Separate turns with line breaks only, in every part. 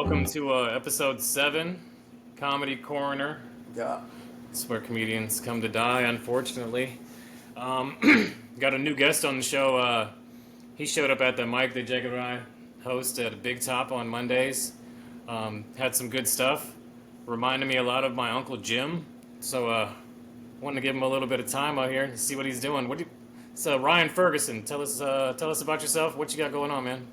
Welcome to episode 7, Comedy Coroner.
Yeah.
It's where comedians come to die, unfortunately. Got a new guest on the show. He showed up at the mic that Jacob and I host at Big Top on Mondays. Had some good stuff. Reminded me a lot of my Uncle Jim. So wanted to give him a little bit of time out here and see what he's doing. So Ryan Ferguson, tell us about yourself. What you got going on, man?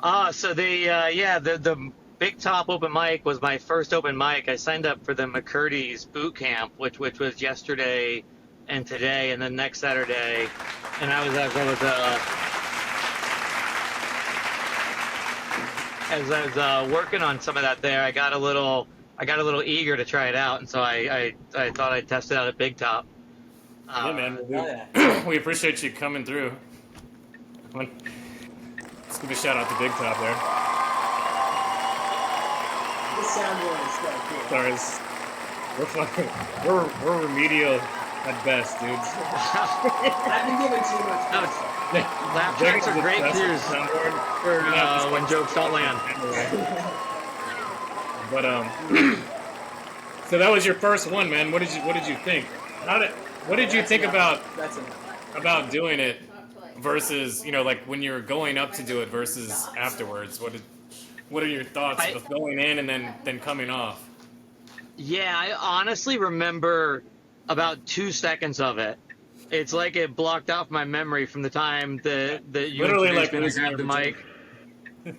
The Big Top open mic was my first open mic. I signed up for the McCurdy's boot camp, which was yesterday and today, and then next Saturday. And I was working on some of that there. I got a little eager to try it out, and so I thought I'd test it out at Big Top.
Yeah, man. We appreciate you coming through. Let's give a shout out to Big Top there.
The soundboard is so cool.
Sorry, we're remedial at best, dudes.
I've been given too much.
Laugh tracks are great cues for when jokes don't land.
But so that was your first one, man. What did you think? What did you think about doing it versus, like when you're going up to do it versus afterwards? What are your thoughts of going in and then coming off?
Yeah, I honestly remember about 2 seconds of it. It's like it blocked off my memory from the time that you
literally like
when I grabbed the mic.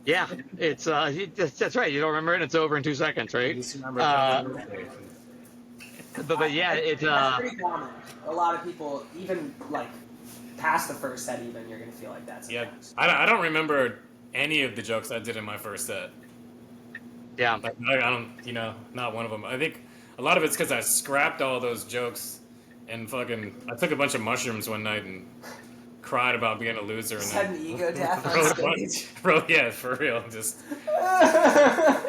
Yeah, it's that's right. You don't remember it. It's over in 2 seconds, right? But yeah, it's
pretty common. A lot of people, even like past the first set, even you're gonna feel like that sometimes.
Yeah, I don't remember any of the jokes I did in my first set.
Yeah,
like, I don't, not one of them. I think a lot of it's because I scrapped all those jokes and I took a bunch of mushrooms one night and cried about being a loser.
Just
and
had an ego death on stage.
Yeah, for real.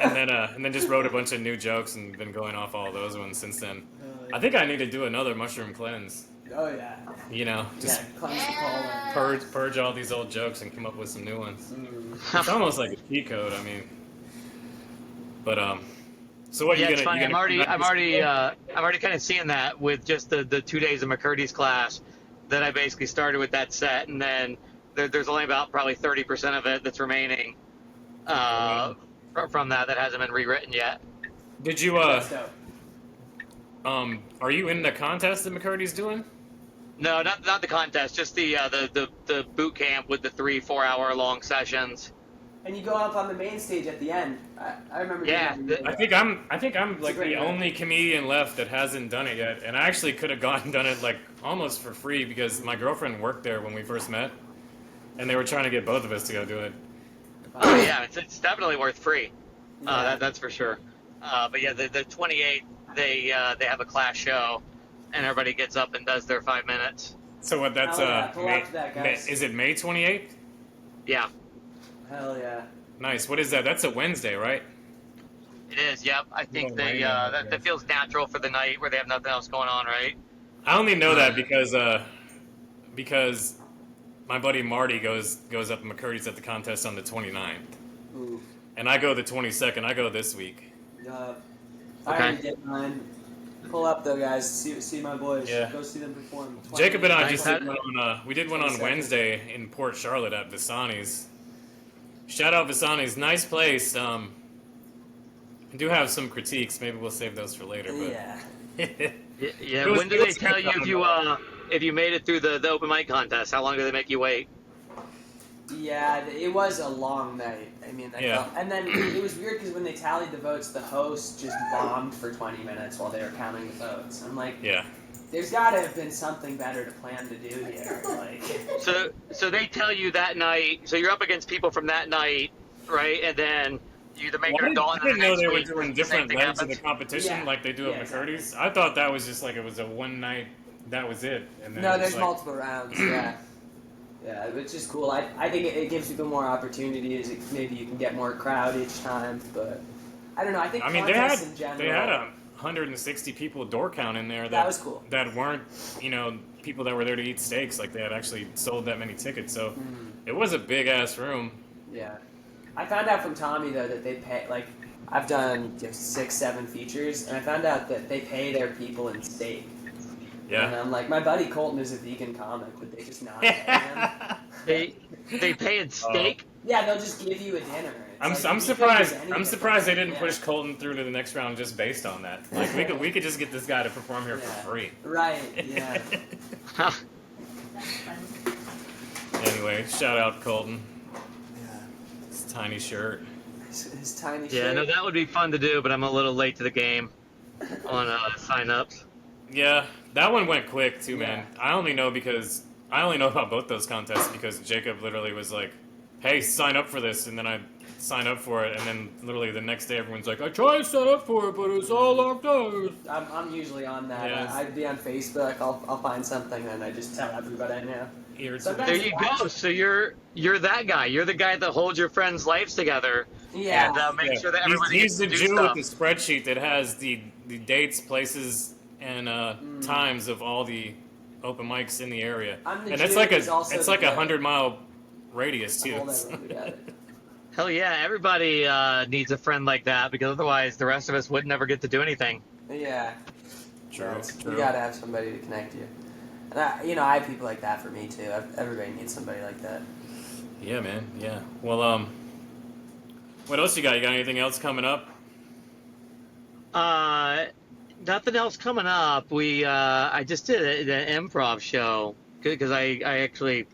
And then just wrote a bunch of new jokes and been going off all those ones since then. I think I need to do another mushroom cleanse.
Oh yeah.
Just
cleanse the colon.
purge all these old jokes and come up with some new ones. It's almost like a cheat code. I mean, but so what?
Yeah,
you
it's funny. I'm already kind of seeing that with just the 2 days of McCurdy's class that I basically started with that set, and then there's only about probably 30% of it that's remaining from that hasn't been rewritten yet.
Did you are you in the contest that McCurdy's doing?
No, not the contest, just the boot camp with the 3-4 hour long sessions.
And you go up on the main stage at the end. I remember.
Yeah,
I think I'm like the only comedian left that hasn't done it yet, and I actually could have gone and done it like almost for free because my girlfriend worked there when we first met, and they were trying to get both of us to go do it.
Oh yeah, it's definitely worth free. That's for sure. But yeah, the 28th they have a class show, and everybody gets up and does their 5 minutes.
So what? That's is it May 28th?
Yeah.
Hell yeah.
Nice. What is that? That's a Wednesday, right?
It is. Yep. I think that feels natural for the night where they have nothing else going on, right?
I only know that because my buddy Marty goes up to McCurdy's at the contest on the 29th.
Ooh.
And I go the 22nd. I go this week.
I already did mine. Pull up though, guys. See my boys.
Yeah.
Go see them perform.
Jacob and I just did one on. We did one on Wednesday in Port Charlotte at Visani's. Shout out Visani's, nice place. I do have some critiques. Maybe we'll save those for later. But
yeah. When do they tell you if you made it through the open mic contest? How long do they make you wait?
Yeah, it was a long night. I mean, and then it was weird because when they tallied the votes, the host just bombed for 20 minutes while they were counting the votes. I'm like, there's got to have been something better to plan to do here. Like,
so they tell you that night. So you're up against people from that night, right? And then you either make it or go on.
I didn't know they were doing different legs of the competition like they do at McCurdy's. I thought that was just like it was a one night. That was it. And then
no, there's multiple rounds. Yeah, which is cool. I think it gives people more opportunities. Maybe you can get more crowd each time, but I don't know. I think contests in general.
They had 160 people door count in there.
That was cool.
That weren't people that were there to eat steaks. Like they had actually sold that many tickets, so it was a big ass room.
Yeah. I found out from Tommy though that they pay like I've done 6-7 features, and I found out that they pay their people in steak.
Yeah.
And I'm like, my buddy Colton is a vegan comic, would they just not pay him?
They pay in steak.
Yeah, they'll just give you a dinner.
I'm surprised. I'm surprised they didn't push Colton through to the next round just based on that. Like we could just get this guy to perform here for free.
Right. Yeah.
Anyway, shout out Colton.
Yeah.
His tiny shirt.
His tiny shirt.
Yeah, no, that would be fun to do, but I'm a little late to the game on sign-ups.
Yeah, that one went quick too, man. I only know about both those contests because Jacob literally was like, "Hey, sign up for this," and then I signed up for it, and then literally the next day everyone's like, "I tried to sign up for it, but it's all locked out."
I'm usually on that.
Yes.
I'd be on Facebook. I'll find something and I just tell everybody I know.
There you go. So you're that guy. You're the guy that holds your friends' lives together.
Yeah.
And make sure that everybody
He's the
gets to do
Jew
stuff.
with the spreadsheet that has the dates, places, and times of all the open mics in the area. And it's like a 100-mile radius too.
Hell yeah, everybody needs a friend like that because otherwise the rest of us would never get to do anything.
Yeah.
True.
You gotta have somebody to connect you. And I have people like that for me too. Everybody needs somebody like that.
Yeah, man. Yeah. Well, what else you got? You got anything else coming up?
Nothing else coming up. I just did an improv show because I actually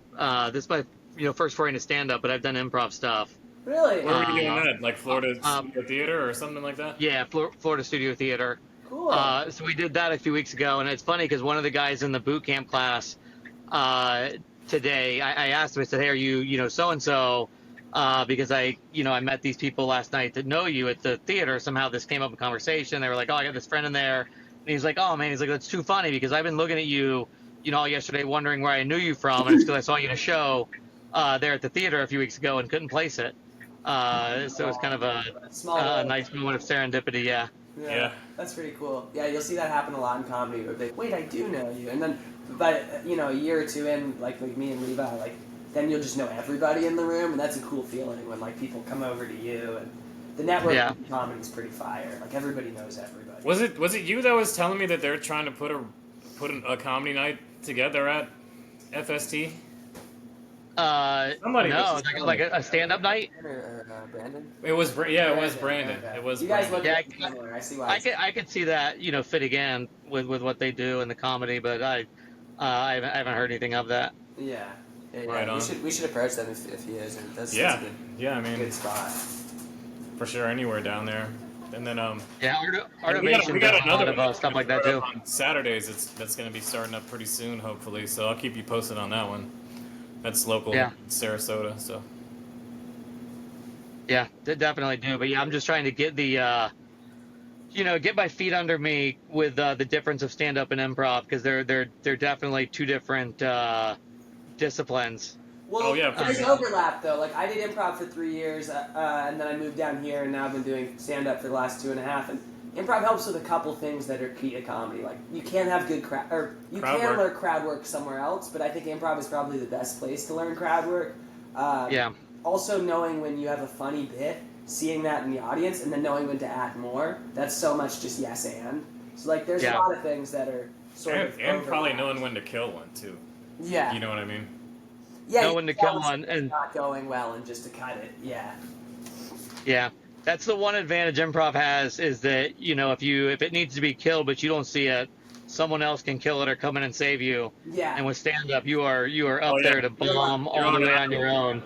this is my first foray into stand up, but I've done improv stuff.
Really?
Where were you doing that? Like Florida Studio Theater or something like that?
Yeah, Florida Studio Theater.
Cool.
So we did that a few weeks ago, and it's funny because one of the guys in the boot camp class today, I asked him. I said, "Hey, are you so and so?" Because I met these people last night that know you at the theater. Somehow this came up in conversation. They were like, "Oh, I got this friend in there," and he's like, "Oh man," he's like, "That's too funny because I've been looking at you, all yesterday, wondering where I knew you from, and it's because I saw you in a show there at the theater a few weeks ago and couldn't place it." So it's kind of a nice moment of serendipity.
Yeah, that's pretty cool. Yeah, you'll see that happen a lot in comedy. Where they, wait, I do know you, and then, but a year or two in, like me and Levi, then you'll just know everybody in the room, and that's a cool feeling when people come over to you. And the network in comedy is pretty fire. Like everybody knows everybody.
Was it you that was telling me that they're trying to put a comedy night together at FST? Somebody
no, like a stand-up night.
Brandon.
It was Brandon.
Okay.
It was.
You guys
Brandon.
look similar. I see why.
I could see that fit again with what they do in the comedy, but I haven't heard anything of that.
Yeah.
Right on.
We should approach them if he is. That's
I mean,
good spot.
For sure, anywhere down there. And then
Artivation
we got another
one stuff like that too.
On Saturdays, that's going to be starting up pretty soon, hopefully. So I'll keep you posted on that one. That's local Sarasota, so.
Yeah, they definitely do. But I'm just trying to get the, get my feet under me with the difference of stand-up and improv because they're definitely two different disciplines.
Well, there's overlap though. Like I did improv for 3 years, and then I moved down here, and now I've been doing stand-up for the last 2.5. And improv helps with a couple things that are key to comedy. Like you can have good learn crowd work somewhere else, but I think improv is probably the best place to learn crowd work. Also, knowing when you have a funny bit, seeing that in the audience, and then knowing when to add more. That's so much just yes and. So there's a lot of things that are sort of
and probably knowing when to kill one too.
Yeah.
You know what I mean?
Yeah.
Know when to kill one and
not going well and just to cut it. Yeah.
Yeah. That's the one advantage improv has is that, if it needs to be killed but you don't see it, someone else can kill it or come in and save you.
Yeah.
And with stand up you are up there to bomb all the way on your own.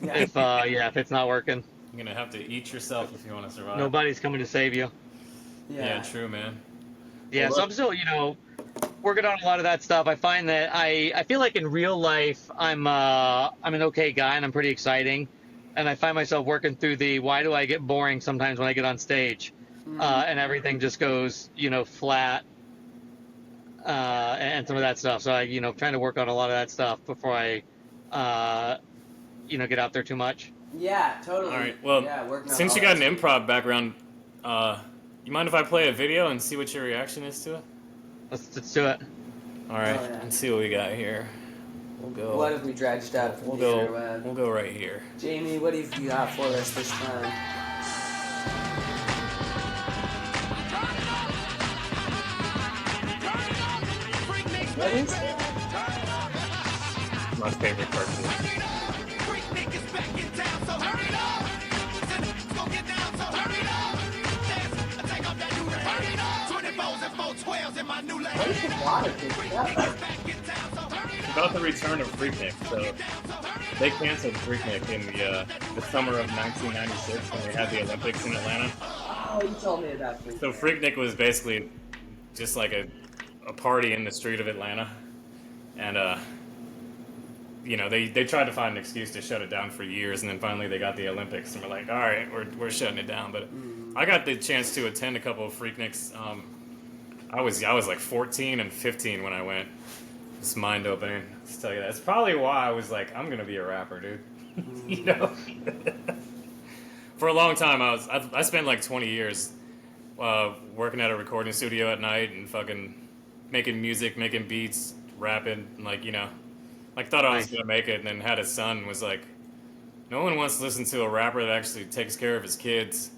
If it's not working.
You're gonna have to eat yourself if you want to survive.
Nobody's coming to save you.
Yeah, true, man.
Yeah, so I'm still, working on a lot of that stuff. I find that I feel like in real life I'm an okay guy and I'm pretty exciting. And I find myself working through the why do I get boring sometimes when I get on stage, and everything just goes flat, and some of that stuff. So I trying to work on a lot of that stuff before I get out there too much.
Yeah, totally.
All right. Well, since you got an improv background, you mind if I play a video and see what your reaction is to it?
Let's do it.
All right. Let's see what we got here. We'll go.
What have we dredged up?
We'll go. We'll go right here.
Jamie, what have you got for us this time? What is it?
My favorite cartoon.
What is the water
It's about the return of Freaknik. So they canceled Freaknik in the summer of 1996 when they had the Olympics in Atlanta.
Oh, you told me about Freaknik.
So Freaknik was basically just like a party in the street of Atlanta, and they tried to find an excuse to shut it down for years, and then finally they got the Olympics, and we're like, all right, we're shutting it down. But I got the chance to attend a couple of Freakniks. I was like 14 and 15 when I went. It's mind opening. I'll tell you that. It's probably why I was like, I'm gonna be a rapper, dude. You know. For a long time, I spent like 20 years working at a recording studio at night and fucking making music, making beats, rapping, like thought I was gonna make it, and then had a son, was like, no one wants to listen to a rapper that actually takes care of his kids.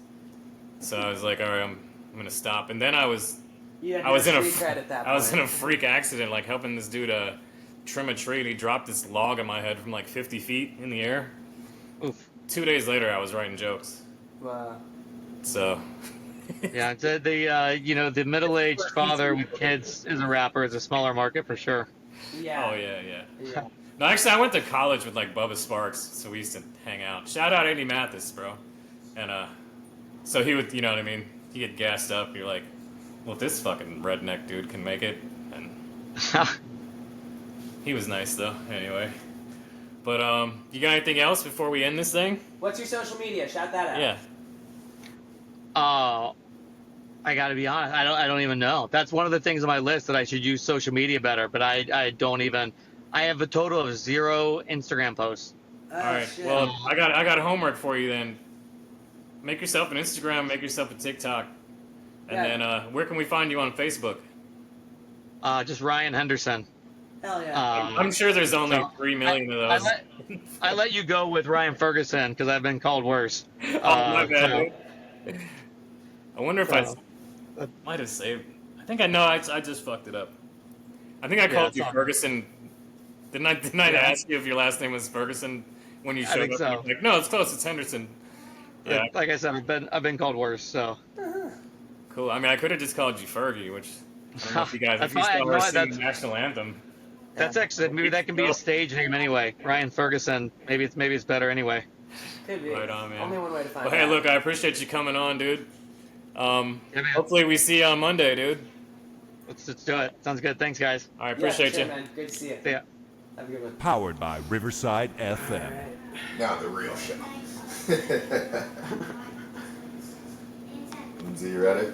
So I was like, all right, I'm gonna stop. And then I was in a freak accident, like helping this dude trim a tree, and he dropped this log on my head from like 50 feet in the air.
Oof.
2 days later, I was writing jokes.
Wow.
So.
Yeah, the middle-aged father with kids is a rapper is a smaller market for sure.
Yeah.
Oh yeah. No, actually, I went to college with like Bubba Sparks, so we used to hang out. Shout out Andy Mathis, bro. And so he would, you know what I mean? He'd get gassed up. You're like, well, if this fucking redneck dude can make it, and he was nice though. Anyway, but you got anything else before we end this thing?
What's your social media? Shout that out.
Yeah.
I gotta be honest. I don't even know. That's one of the things on my list that I should use social media better. But I don't even. I have a total of 0 Instagram posts.
Oh,
all right.
shit.
Well, I got homework for you then. Make yourself an Instagram. Make yourself a TikTok. And then where can we find you on Facebook?
Just Ryan Henderson.
Hell yeah.
I'm sure there's only 3 million of those.
I let you go with Ryan Ferguson because I've been called worse.
Oh, my bad. I wonder if I might have saved. I think I know. I just fucked it up. I think I called you Ferguson. Didn't I ask you if your last name was Ferguson when you showed up?
So.
Like, no, it's close. It's Henderson. Yeah.
Like I said, I've been called worse. So.
Cool. I mean, I could have just called you Fergie, which I don't know if you guys if you still are singing the national anthem.
That's actually maybe that can be a stage name anyway. Ryan Ferguson. Maybe it's better anyway.
Could be.
Right on, man.
Only one way to find out.
Hey, look, I appreciate you coming on, dude. Hopefully we see you on Monday, dude.
Let's do it. Sounds good. Thanks, guys.
I appreciate you.
Man. Good to see you.
See ya.
Have a good one.
Powered by Riverside FM.
Right.
Now the real show. Lindsay, you ready?